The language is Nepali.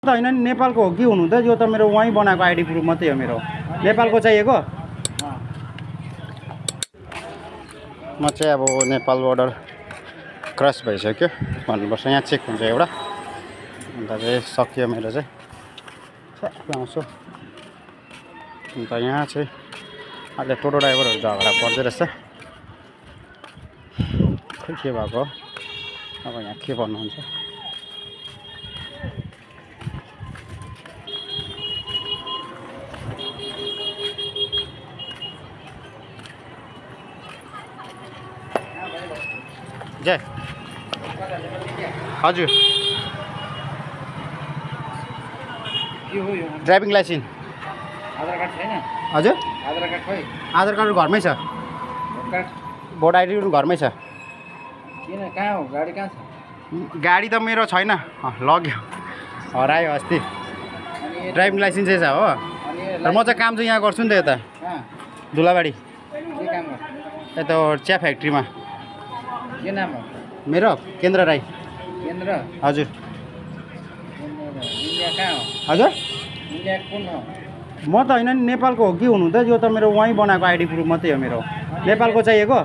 होइन नि नेपालको हो कि हुनु त यो त मेरो वहीँ बनाएको आइडी प्रुफ मात्रै हो मेरो नेपालको चाहिएको म चाहिँ अब नेपाल बोर्डर क्रस भइसक्यो भन्नुपर्छ यहाँ चेक हुन्छ एउटा अन्त चाहिँ सकियो मेरो चाहिँ आउँछु अन्त यहाँ चाहिँ अहिले टोटो ड्राइभरहरू झगडा पर्दै रहेछ खै के भएको अब यहाँ के भन्नुहुन्छ जय हजुर ड्राइभिङ लाइसेन्स आधार कार्ड छैन हजुर आधार कार्ड खोइ आधार कार्ड घरमै छ भोट आइडी पनि घरमै छ किन कहाँ हो गाडी कहाँ छ गाडी त मेरो छैन लग्यो हरायो अस्ति ड्राइभिङ लाइसेन्स चाहिँ छ हो र म चाहिँ काम चाहिँ यहाँ गर्छु नि त यता दुलाबाडी के काम गर्छ यता चिया फ्याक्ट्रीमा के नाम हो मेरो केन्द्र राई केन्द्र हजुर इन्डिया कहाँ हो हजुर इन्डिया कुन हो म त होइन नि नेपालको हो कि हुनु त यो त मेरो वहीँ बनाएको आइडी प्रुफ मात्रै हो मेरो नेपालको चाहिएको